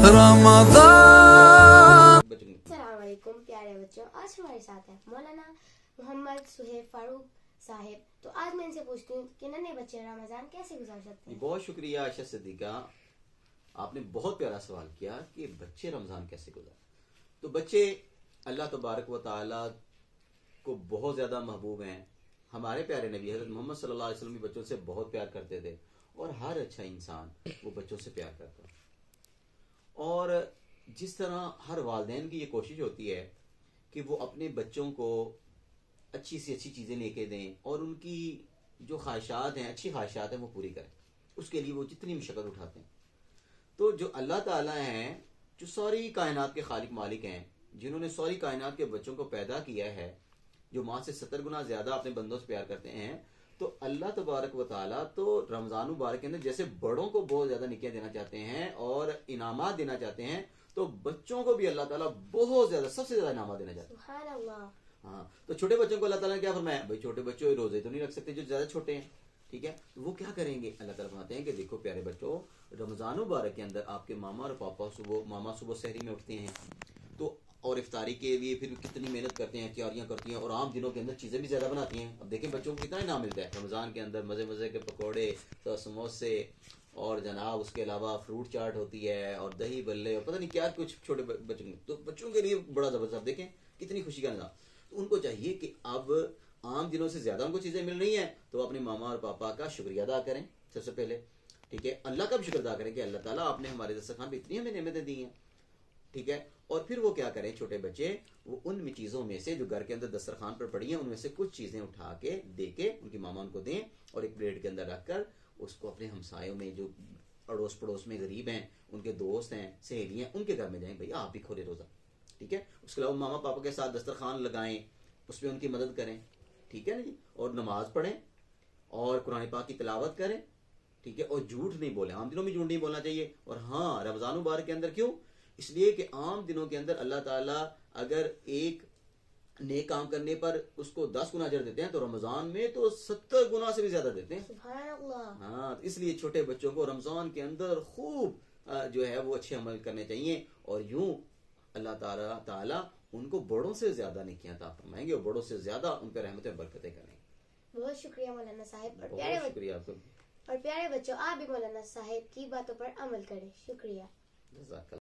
رمضان. السلام علیکم پیارے بچوں، آج ہمارے ساتھ ہے مولانا محمد سہیب فاروق صاحب. تو آج میں ان سے پوچھتی ہوں کہ ننھے بچے رمضان کیسے گزار سکتے ہیں. بہت شکریہ عائشہ صدیقہ، آپ نے بہت پیارا سوال کیا کہ بچے رمضان کیسے گزاریں. تو بچے اللہ تبارک و تعالی کو بہت زیادہ محبوب ہیں. ہمارے پیارے نبی حضرت محمد صلی اللہ علیہ وسلم بھی بچوں سے بہت پیار کرتے تھے، اور ہر اچھا انسان وہ بچوں سے پیار کرتا ہے. اور جس طرح ہر والدین کی یہ کوشش ہوتی ہے کہ وہ اپنے بچوں کو اچھی سے اچھی چیزیں لے کے دیں اور ان کی جو خواہشات ہیں، اچھی خواہشات ہیں، وہ پوری کریں، اس کے لیے وہ جتنی مشقت اٹھاتے ہیں. تو جو اللہ تعالیٰ ہیں، جو ساری کائنات کے خالق مالک ہیں، جنہوں نے ساری کائنات کے بچوں کو پیدا کیا ہے، جو ماں سے 70 گنا زیادہ اپنے بندوں سے پیار کرتے ہیں، تو اللہ تبارک و تعالیٰ تو رمضان مبارک کے اندر جیسے بڑوں کو بہت زیادہ نیکیاں دینا چاہتے ہیں اور انعامات دینا چاہتے ہیں، تو بچوں کو بھی اللہ تعالیٰ بہت زیادہ، سب سے زیادہ انعامات دینا چاہتے ہیں. سبحان اللہ. ہاں، تو چھوٹے بچوں کو اللہ تعالیٰ نے کیا فرمایا؟ بھائی چھوٹے بچوں روزے تو نہیں رکھ سکتے جو زیادہ چھوٹے ہیں، ٹھیک ہے. تو وہ کیا کریں گے؟ اللہ تعالیٰ فرماتے ہیں کہ دیکھو پیارے بچوں، رمضان مبارک کے اندر آپ کے ماما اور پاپا ماما صبح سحری میں اٹھتے ہیں تو اور افطاری کے لیے پھر کتنی محنت کرتے ہیں، تیاریاں کرتی ہیں، اور عام دنوں کے اندر چیزیں بھی زیادہ بناتی ہیں. اب دیکھیں بچوں کو کتنا انعام ملتا ہے رمضان کے اندر، مزے مزے کے پکوڑے، تو سموسے، اور جناب اس کے علاوہ فروٹ چاٹ ہوتی ہے اور دہی بلے اور پتہ نہیں کیا کچھ چھوٹے بچوں تو بچوں کے لیے بڑا زبردست. دیکھیں کتنی خوشی کا نظام. تو ان کو چاہیے کہ اب عام دنوں سے زیادہ ان کو چیزیں مل رہی ہیں تو اپنے ماما اور پاپا کا شکریہ ادا کریں سب سے پہلے، ٹھیک ہے. اللہ کا بھی شکر ادا کریں کہ اللہ تعالیٰ آپ نے ہمارے دسترخوان پہ اتنی ہمیں نعمتیں دی ہیں، ٹھیک ہے. اور پھر وہ کیا کریں چھوٹے بچے، وہ ان چیزوں میں سے جو گھر کے اندر دسترخوان پر پڑی ہیں ان میں سے کچھ چیزیں اٹھا کے دے کے ان کی ماما ان کو دیں، اور ایک پلیٹ کے اندر رکھ کر اس کو اپنے ہمسایوں میں جو اڑوس پڑوس میں غریب ہیں، ان کے دوست ہیں، سہیلی ہیں، ان کے گھر میں جائیں، بھائی آپ بھی کھولے روزہ، ٹھیک ہے. اس کے علاوہ ماما پاپا کے ساتھ دسترخوان لگائیں، اس میں ان کی مدد کریں، ٹھیک ہے نا جی. اور نماز پڑھیں اور قرآن پاک کی تلاوت کریں، ٹھیک ہے. اور جھوٹ نہیں بولیں، عام دنوں میں جھوٹ نہیں بولنا چاہیے. اور ہاں رمضان مبارک کے اندر کیوں؟ اس لیے کہ عام دنوں کے اندر اللہ تعالیٰ اگر ایک نیک کام کرنے پر اس کو 10 گنا اجر دیتے ہیں تو رمضان میں تو 70 گنا سے بھی زیادہ دیتے ہیں. سبحان اللہ. ہاں، اس لیے چھوٹے بچوں کو رمضان کے اندر خوب جو ہے وہ اچھے عمل کرنے چاہیے، اور یوں اللہ تعالیٰ ان کو بڑوں سے زیادہ نیکیاں عطا فرمائیں گے اور بڑوں سے زیادہ ان پہ رحمتیں برکتیں کریں گے. بہت شکریہ مولانا صاحب. بہت شکریہ آپ کا. اور پیارے بچوں، آپ بھی مولانا صاحب کی باتوں پر عمل کریں. شکریہ. جزاک اللہ.